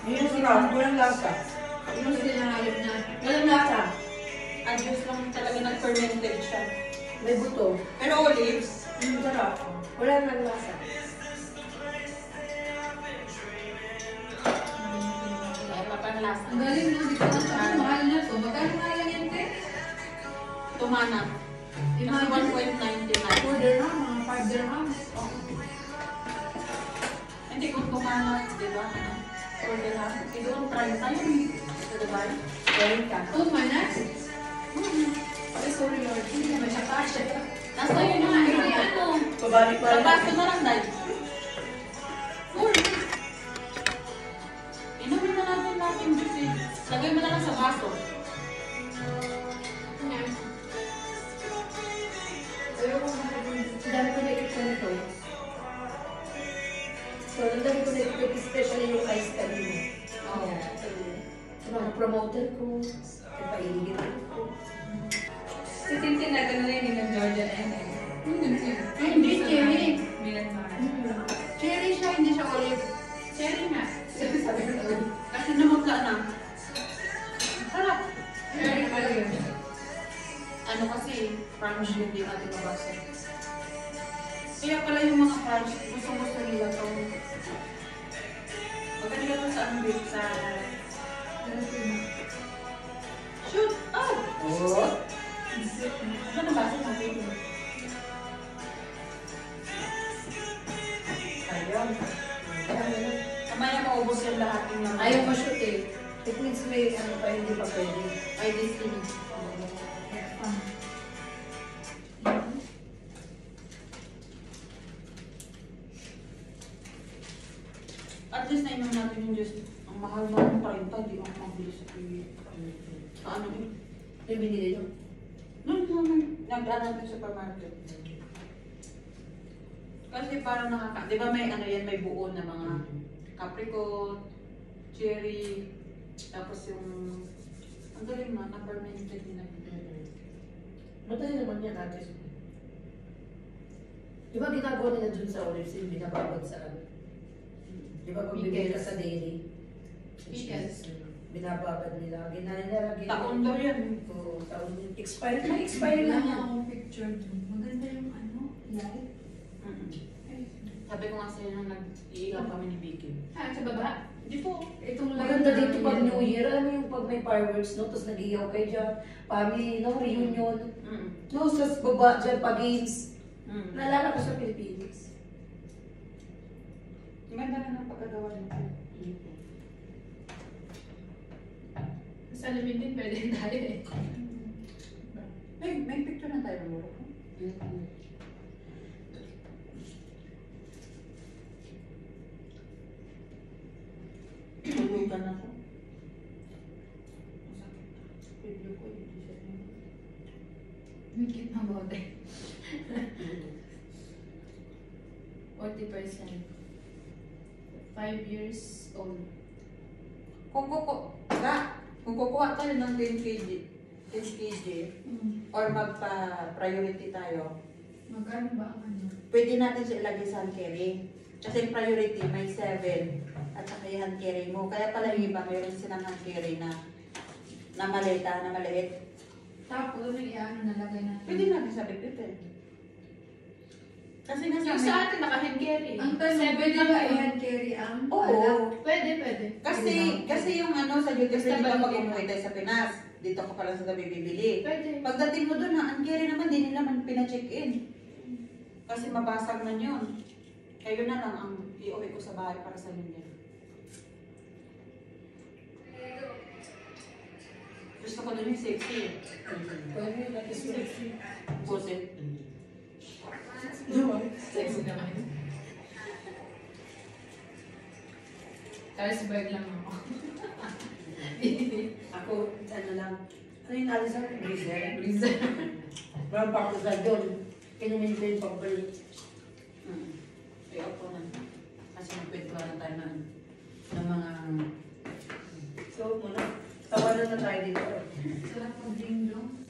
Yung sarap, walang lasa. Yung sinayap na. Walang lasa. Adios lang talaga nag-fermented siya. May buto. Pero olives, Sarap. Wala nang lasa. wala pa pang lasa. Ang galing mo, di ko na mahal na to. Magkano nga lang yan, te? Tumana. Kasi Imagine, 1.99. 4 dirham, mga 5 dirhams. Hindi kung tumana, di ba? Order na. Doon, try tayo. Sa Dubai. Kain ka. Oh, manas? Ay, sorry Lord. Hindi naman siya kasha. Nasa yun na. Ano? Pabalik pa Sa baso na lang dahil. Inumin na natin natin juice eh. Lagay mo na lang sa baso. Pero kung dami ko na-ikot nito. So, ang dami ko na-ikot, especially yung ice kanina. Oo. Sa mga promoter ko, ipainigit ko. Si Tintin na gano'n na yun ng Jordan and Hindi, cherry. Myanmar. Cherry siya, hindi siya olive. Cherry nga. Sabi ko na, Kasi namutla na. Sarap. Cherry pala yun. Ano kasi, French hindi natin mabasa. Kaya pala yung mga French, gusto nila ito. Maganda nila sa ano dito sa... Shoot! Oh! oh, Ano nabasa natin? ayun. Kamaya maubos yung lahat yung... Ayaw ma-shoot eh. It means may ano pa, hindi pa pwede. Ay, destiny. At least nainom natin yung juice. Ang mahal na ng 30, di ako mabili sa TV. Ano eh? Yung binili nyo? Nag-ano natin sa supermarket. Kasi parang di ba may ano yan, may buo na mga apricot, cherry, tapos yung, ang galing na, na-fermented din na. Matali naman yan natin. Di ba ginagawa nila dun sa olives yung binababad sa ano? Di ba kung bibili ka sa dairy? Pickles. Binababad nila. Ginalagay. Taon daw yan. Oo, taon yun. Expired. May expired lang Wala yan. akong picture dun. Maganda yung ano, light. Sabi ko nga sa'yo nung nag-iigaw kami ni Vicky. Ah, sa baba. Dito. Itong light. Maganda na dito pag New yellow. Year. Alam mo yung pag may fireworks, no? Tapos nag-iyaw kayo dyan. Family, no? Reunion. No? Sa baba dyan, pa-games. Naalala ko sa Pilipinas. Ganda na ng pagkagawa nito. Sa alamin din, pwede tayo eh. May picture na tayo mo. Tulugan na to. Video ko, hindi siya niya. May kit na bote. 40%. 5 years old. Kung kukuha tayo ng 10 kg, or magpa-priority tayo, Magkano ba ang ano? pwede natin siya ilagay sa hand carry. Kasi yung priority may 7 at saka yung hand carry mo. Kaya pala yung iba, mayroon silang hand carry na maleta, na maliit. Tapos, may ano nalagay natin. Pwede natin sa bibitin. Kasi nga Yung sa sa atin, naka-hand carry. Ang tanong, pwede ba i-hand carry ang Oo. alak? Pwede, pwede. Kasi yung ano sa duty free, Basta di ba pag balik. umuwi tayo sa Pinas, dito ka pala sa gabi bibili. Pwede. Pagdating mo doon, ang carry naman, di nila man pina-check-in. Kasi mabasag na yun. Kaya yun na lang ang iuwi ko sa bahay para sa inyo. Gusto ko doon yung safety. Pwede yun natin sexy. Pusit. Sexy naman. Tapos bird lang ako. Ako, ano lang. Ano yung alisan? Breezer. Blizzard. Parang pakasal doon. Kinumin ko yung pagbalik. Kaya ako na. Kasi nagpintuan na tayo ng mga... So, muna. Tawanan na tayo dito. Sarap pag ding dong.